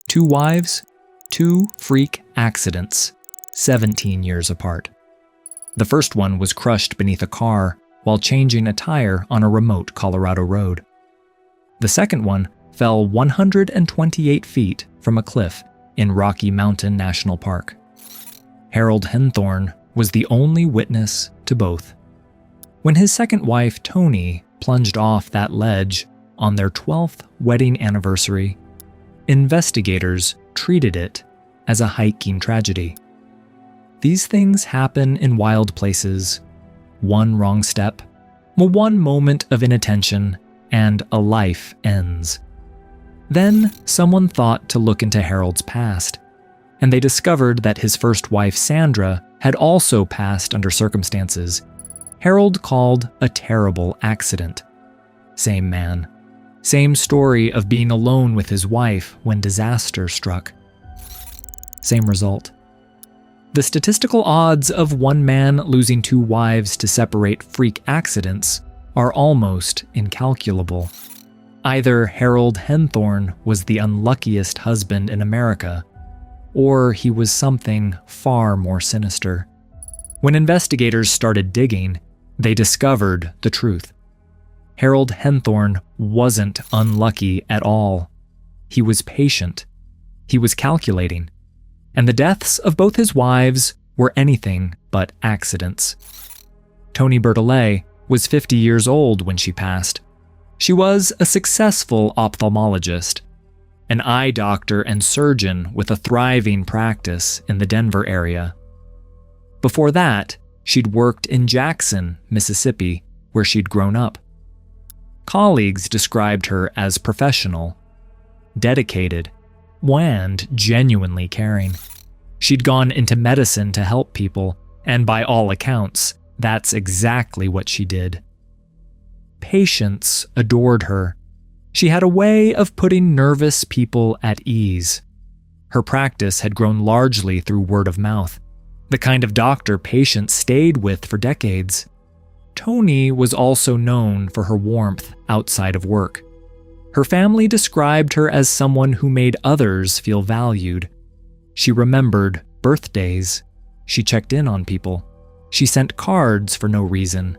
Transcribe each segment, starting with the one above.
2 wives, 2 freak accidents, 17 years apart. The first one was crushed beneath a car while changing a tire on a remote Colorado road. The second one fell 128 feet from a cliff in Rocky Mountain National Park. Harold Henthorne was the only witness to both. When his second wife, Toni, plunged off that ledge on their 12th wedding anniversary, investigators treated it as a hiking tragedy. These things happen in wild places. One wrong step, one moment of inattention, and a life ends. Then someone thought to look into Harold's past, and they discovered that his first wife, Sandra, had also passed under circumstances Harold called a terrible accident. Same man. Same story of being alone with his wife when disaster struck. Same result. The statistical odds of one man losing 2 wives to separate freak accidents are almost incalculable. Either Harold Henthorne was the unluckiest husband in America, or he was something far more sinister. When investigators started digging, they discovered the truth. Harold Henthorne wasn't unlucky at all. He was patient. He was calculating. And the deaths of both his wives were anything but accidents. Toni Bertolet was 50 years old when she passed. She was a successful ophthalmologist, an eye doctor and surgeon with a thriving practice in the Denver area. Before that, she'd worked in Jackson, Mississippi, where she'd grown up. Colleagues described her as professional, dedicated, and genuinely caring. She'd gone into medicine to help people, and by all accounts, that's exactly what she did. Patients adored her. She had a way of putting nervous people at ease. Her practice had grown largely through word of mouth, the kind of doctor patients stayed with for decades. Toni was also known for her warmth outside of work. Her family described her as someone who made others feel valued. She remembered birthdays. She checked in on people. She sent cards for no reason.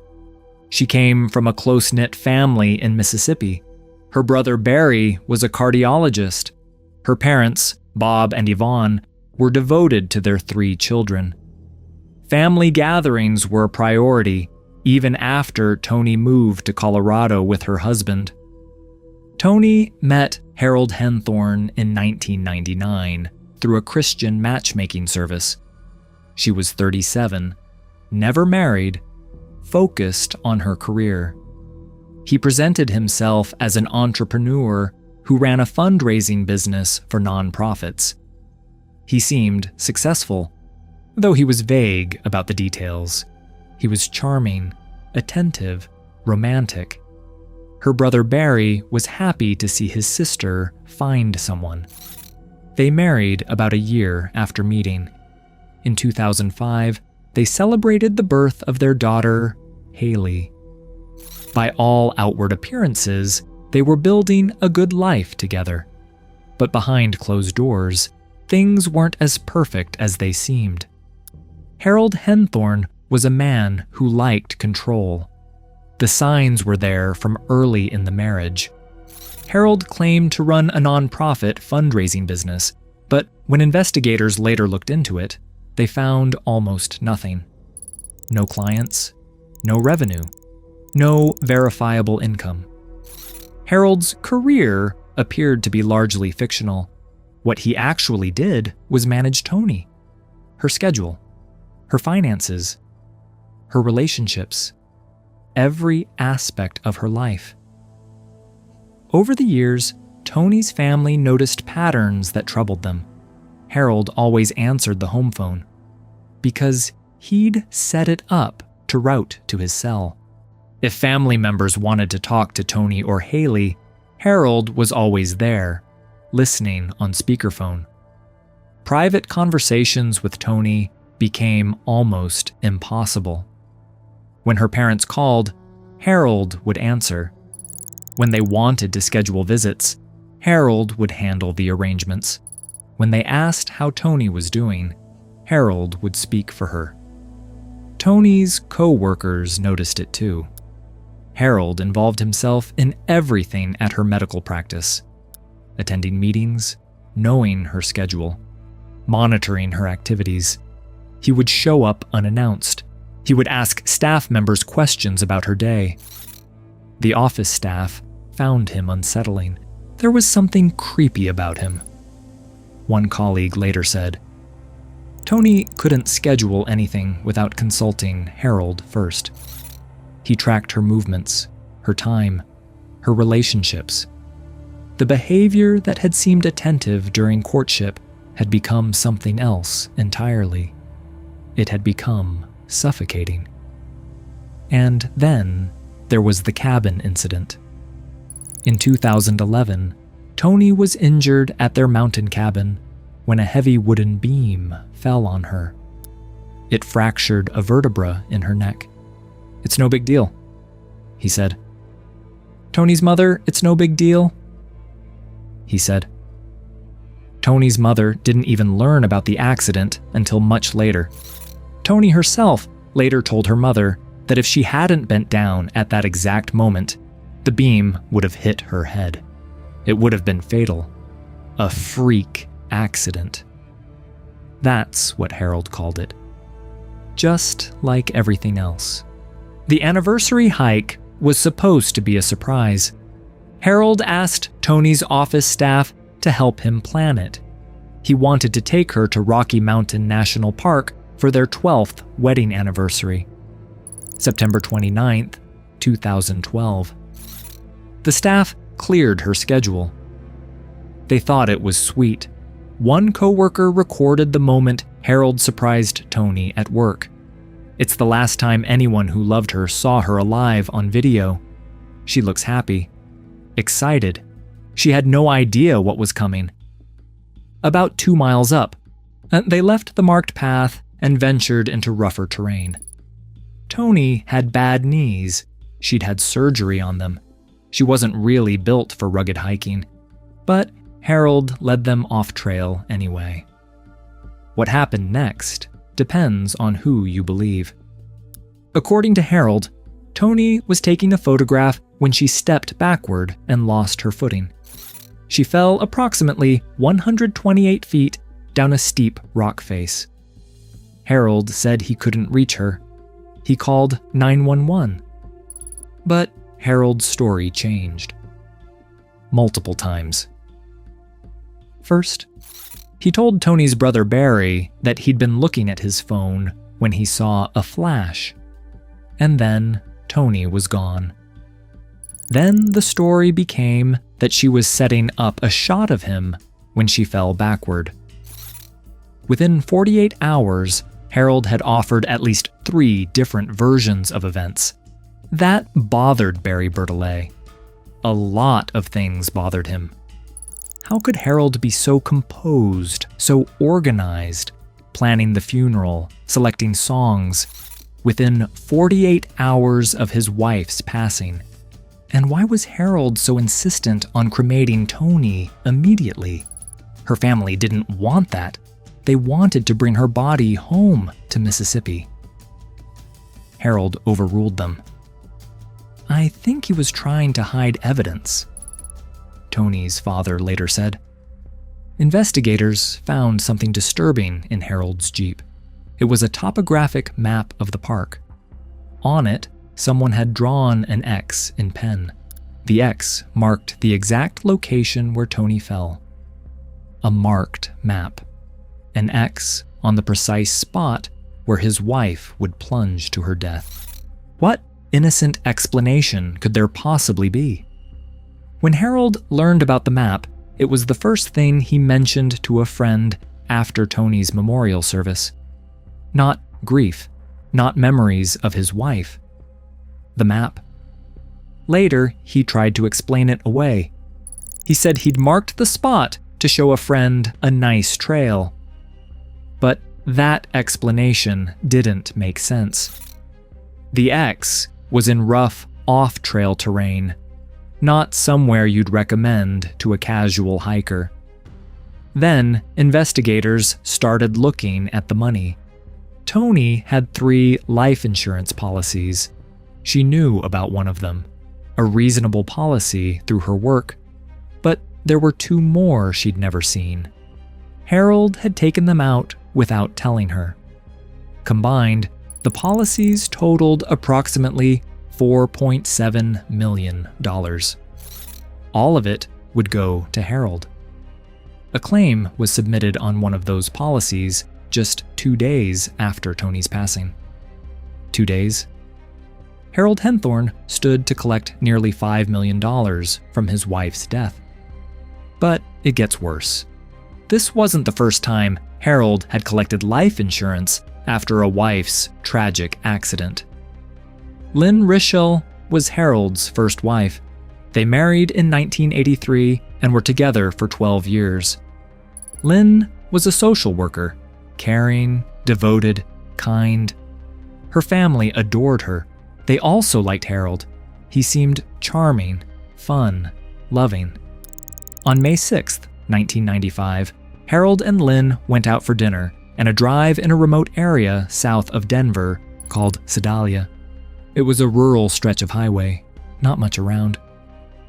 She came from a close-knit family in Mississippi. Her brother Barry was a cardiologist. Her parents, Bob and Yvonne, were devoted to their 3 children. Family gatherings were a priority, even after Toni moved to Colorado with her husband. Toni met Harold Henthorne in 1999 through a Christian matchmaking service. She was 37, never married, focused on her career. He presented himself as an entrepreneur who ran a fundraising business for nonprofits. He seemed successful, though he was vague about the details. He was charming, attentive, romantic. Her brother Barry was happy to see his sister find someone. They married about a year after meeting. In 2005, they celebrated the birth of their daughter, Haley. By all outward appearances, they were building a good life together. But behind closed doors, things weren't as perfect as they seemed. Harold Henthorne was a man who liked control. The signs were there from early in the marriage. Harold claimed to run a nonprofit fundraising business, but when investigators later looked into it, they found almost nothing. No clients, no revenue, no verifiable income. Harold's career appeared to be largely fictional. What he actually did was manage Toni, her schedule, her finances, her relationships, every aspect of her life. Over the years, Toni's family noticed patterns that troubled them. Harold always answered the home phone because he'd set it up to route to his cell. If family members wanted to talk to Toni or Haley, Harold was always there, listening on speakerphone. Private conversations with Toni became almost impossible. When her parents called, Harold would answer. When they wanted to schedule visits, Harold would handle the arrangements. When they asked how Tony was doing, Harold would speak for her. Tony's co-workers noticed it too. Harold involved himself in everything at her medical practice, attending meetings, knowing her schedule, monitoring her activities. He would show up unannounced. He would ask staff members questions about her day. The office staff found him unsettling. There was something creepy about him. One colleague later said, Tony couldn't schedule anything without consulting Harold first. He tracked her movements, her time, her relationships. The behavior that had seemed attentive during courtship had become something else entirely. It had become suffocating. And then there was the cabin incident. In 2011, Tony was injured at their mountain cabin when a heavy wooden beam fell on her. It fractured a vertebra in her neck. "It's no big deal," he said. "Tony's mother, it's no big deal," he said. Tony's mother didn't even learn about the accident until much later. Tony herself later told her mother that if she hadn't bent down at that exact moment, the beam would have hit her head. It would have been fatal. A freak accident. That's what Harold called it. Just like everything else. The anniversary hike was supposed to be a surprise. Harold asked Tony's office staff to help him plan it. He wanted to take her to Rocky Mountain National Park for their 12th wedding anniversary. September 29th, 2012. The staff cleared her schedule. They thought it was sweet. One coworker recorded the moment Harold surprised Tony at work. It's the last time anyone who loved her saw her alive on video. She looks happy, excited. She had no idea what was coming. About 2 miles up, they left the marked path and ventured into rougher terrain. Tony had bad knees. She'd had surgery on them. She wasn't really built for rugged hiking, but Harold led them off trail anyway. What happened next depends on who you believe. According to Harold, Tony was taking a photograph when she stepped backward and lost her footing. She fell approximately 128 feet down a steep rock face. Harold said he couldn't reach her. He called 911. But Harold's story changed. Multiple times. First, he told Tony's brother Barry that he'd been looking at his phone when he saw a flash. And then Tony was gone. Then the story became that she was setting up a shot of him when she fell backward. Within 48 hours, Harold had offered at least 3 different versions of events. That bothered Barry Bertolet. A lot of things bothered him. How could Harold be so composed, so organized, planning the funeral, selecting songs, within 48 hours of his wife's passing? And why was Harold so insistent on cremating Tony immediately? Her family didn't want that. They wanted to bring her body home to Mississippi. Harold overruled them. "I think he was trying to hide evidence," Tony's father later said. Investigators found something disturbing in Harold's Jeep. It was a topographic map of the park. On it, someone had drawn an X in pen. The X marked the exact location where Tony fell. A marked map. An X on the precise spot where his wife would plunge to her death. What innocent explanation could there possibly be? When Harold learned about the map, it was the first thing he mentioned to a friend after Tony's memorial service. Not grief, not memories of his wife. The map. Later, he tried to explain it away. He said he'd marked the spot to show a friend a nice trail. But that explanation didn't make sense. The X was in rough, off-trail terrain, not somewhere you'd recommend to a casual hiker. Then, investigators started looking at the money. Toni had 3 life insurance policies. She knew about one of them, a reasonable policy through her work, but there were 2 more she'd never seen. Harold had taken them out without telling her. Combined, the policies totaled approximately $4.7 million. All of it would go to Harold. A claim was submitted on one of those policies just 2 days after Toni's passing. 2 days? Harold Henthorne stood to collect nearly $5 million from his wife's death. But it gets worse. This wasn't the first time Harold had collected life insurance after a wife's tragic accident. Lynn Rischel was Harold's first wife. They married in 1983 and were together for 12 years. Lynn was a social worker, caring, devoted, kind. Her family adored her. They also liked Harold. He seemed charming, fun, loving. On May 6, 1995, Harold and Lynn went out for dinner and a drive in a remote area south of Denver called Sedalia. It was a rural stretch of highway, not much around.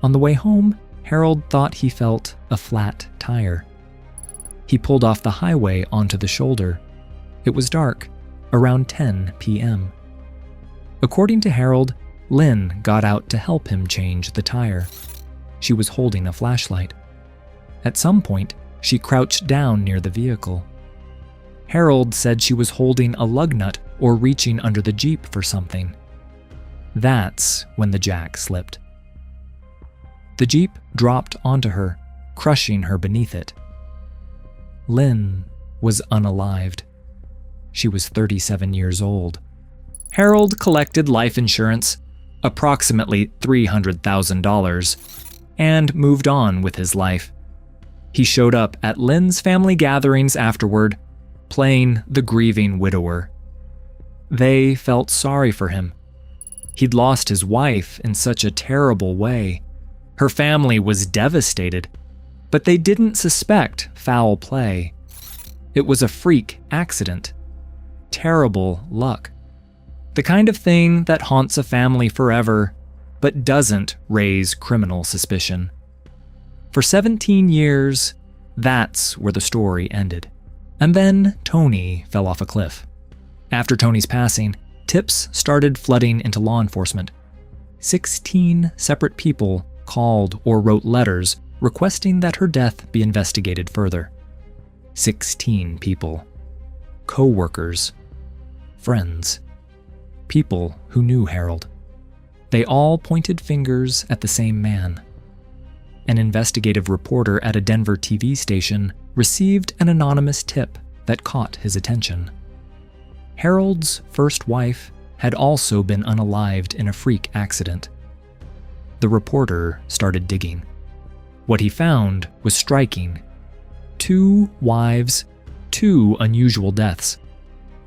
On the way home, Harold thought he felt a flat tire. He pulled off the highway onto the shoulder. It was dark, around 10 p.m. According to Harold, Lynn got out to help him change the tire. She was holding a flashlight. At some point, she crouched down near the vehicle. Harold said she was holding a lug nut or reaching under the Jeep for something. That's when the jack slipped. The Jeep dropped onto her, crushing her beneath it. Lynn was unalived. She was 37 years old. Harold collected life insurance, approximately $300,000, and moved on with his life. He showed up at Lynn's family gatherings afterward, playing the grieving widower. They felt sorry for him. He'd lost his wife in such a terrible way. Her family was devastated, but they didn't suspect foul play. It was a freak accident. Terrible luck. The kind of thing that haunts a family forever, but doesn't raise criminal suspicion. For 17 years, that's where the story ended. And then Toni fell off a cliff. After Toni's passing, tips started flooding into law enforcement. 16 separate people called or wrote letters requesting that her death be investigated further. 16 people. Co-workers. Friends. People who knew Harold. They all pointed fingers at the same man. An investigative reporter at a Denver TV station received an anonymous tip that caught his attention. Harold's first wife had also been unalived in a freak accident. The reporter started digging. What he found was striking. 2 wives, 2 unusual deaths.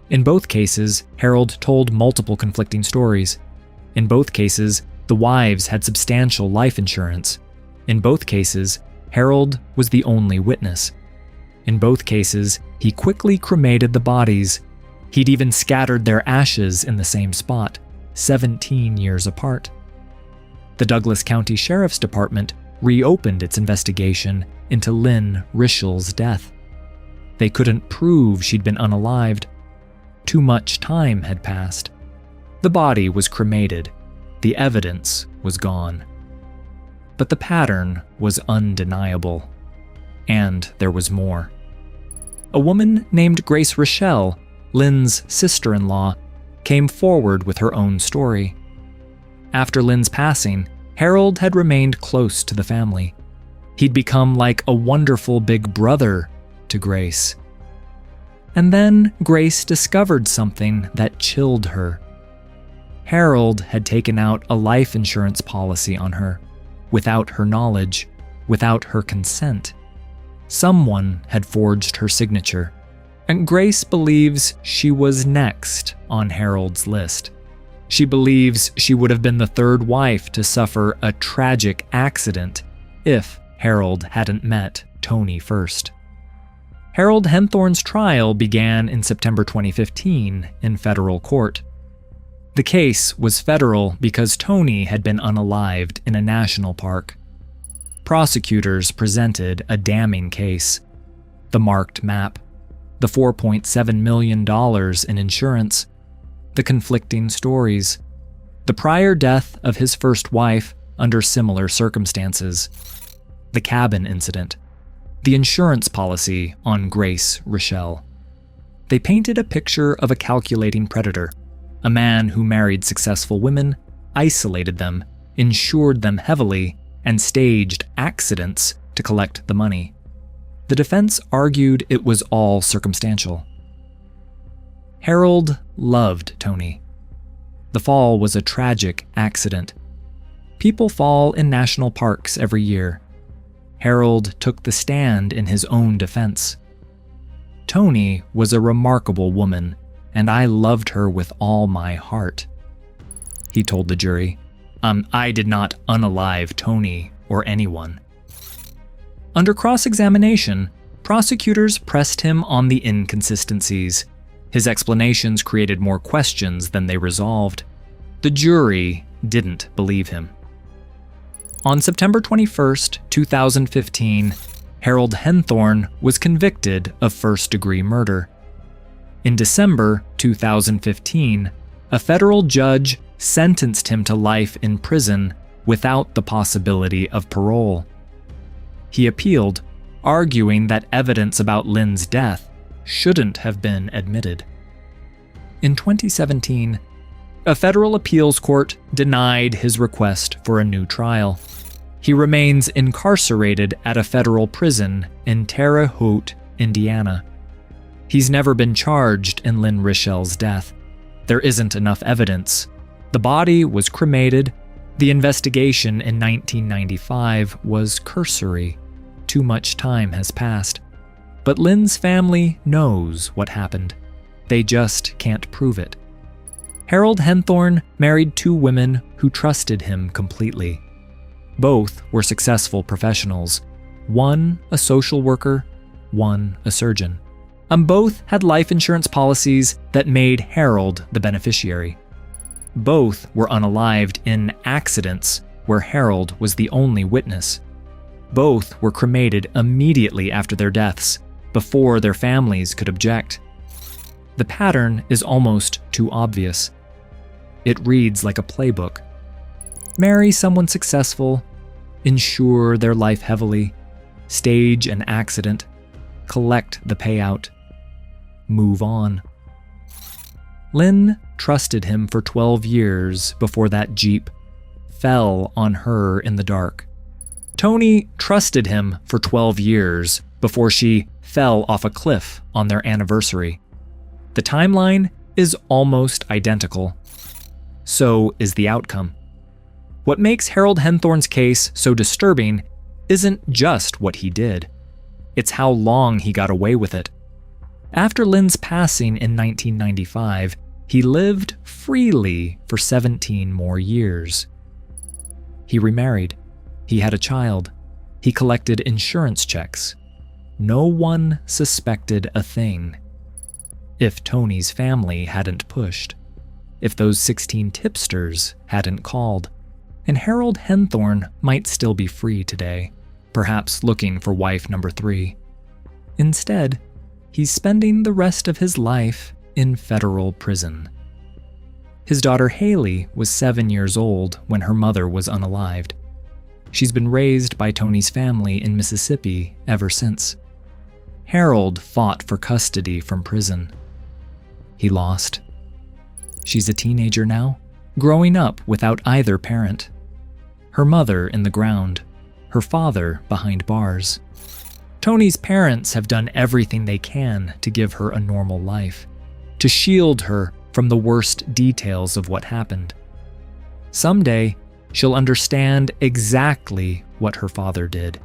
In both cases, Harold told multiple conflicting stories. In both cases, the wives had substantial life insurance. In both cases, Harold was the only witness. In both cases, he quickly cremated the bodies. He'd even scattered their ashes in the same spot, 17 years apart. The Douglas County Sheriff's Department reopened its investigation into Lynn Rischel's death. They couldn't prove she'd been unalived. Too much time had passed. The body was cremated. The evidence was gone. But the pattern was undeniable. And there was more. A woman named Grace Rochelle, Lynn's sister-in-law, came forward with her own story. After Lynn's passing, Harold had remained close to the family. He'd become like a wonderful big brother to Grace. And then Grace discovered something that chilled her. Harold had taken out a life insurance policy on her, without her knowledge, without her consent. Someone had forged her signature, and Grace believes she was next on Harold's list. She believes she would have been the third wife to suffer a tragic accident if Harold hadn't met Toni first. Harold Henthorne's trial began in September 2015 in federal court. The case was federal because Tony had been unalived in a national park. Prosecutors presented a damning case: the marked map, the $4.7 million in insurance, the conflicting stories, the prior death of his first wife under similar circumstances, the cabin incident, the insurance policy on Grace Rochelle. They painted a picture of a calculating predator, a man who married successful women, isolated them, insured them heavily, and staged accidents to collect the money. The defense argued it was all circumstantial. Harold loved Tony. The fall was a tragic accident. People fall in national parks every year. Harold took the stand in his own defense. Tony was a remarkable woman, and I loved her with all my heart. He told the jury, I did not unalive Tony or anyone. Under cross-examination, prosecutors pressed him on the inconsistencies. His explanations created more questions than they resolved. The jury didn't believe him. On September 21, 2015, Harold Henthorne was convicted of first-degree murder. In December 2015, a federal judge sentenced him to life in prison without the possibility of parole. He appealed, arguing that evidence about Lynn's death shouldn't have been admitted. In 2017, a federal appeals court denied his request for a new trial. He remains incarcerated at a federal prison in Terre Haute, Indiana. He's never been charged in Lynn Richelle's death. There isn't enough evidence. The body was cremated. The investigation in 1995 was cursory. Too much time has passed. But Lynn's family knows what happened. They just can't prove it. Harold Henthorne married two women who trusted him completely. Both were successful professionals, one a social worker, one a surgeon. Both had life insurance policies that made Harold the beneficiary. Both were unalived in accidents where Harold was the only witness. Both were cremated immediately after their deaths, before their families could object. The pattern is almost too obvious. It reads like a playbook. Marry someone successful, insure their life heavily, stage an accident, collect the payout, move on. Lynn trusted him for 12 years before that Jeep fell on her in the dark. Tony trusted him for 12 years before she fell off a cliff on their anniversary. The timeline is almost identical. So is the outcome. What makes Harold Henthorne's case so disturbing isn't just what he did. It's how long he got away with it. After Lynn's passing in 1995, he lived freely for 17 more years. He remarried. He had a child. He collected insurance checks. No one suspected a thing. If Tony's family hadn't pushed. If those 16 tipsters hadn't called. And Harold Henthorne might still be free today, perhaps looking for wife number 3. Instead, he's spending the rest of his life in federal prison. His daughter Haley was 7 years old when her mother was unalived. She's been raised by Tony's family in Mississippi ever since. Harold fought for custody from prison. He lost. She's a teenager now, growing up without either parent. Her mother in the ground, her father behind bars. Tony's parents have done everything they can to give her a normal life, to shield her from the worst details of what happened. Someday, she'll understand exactly what her father did.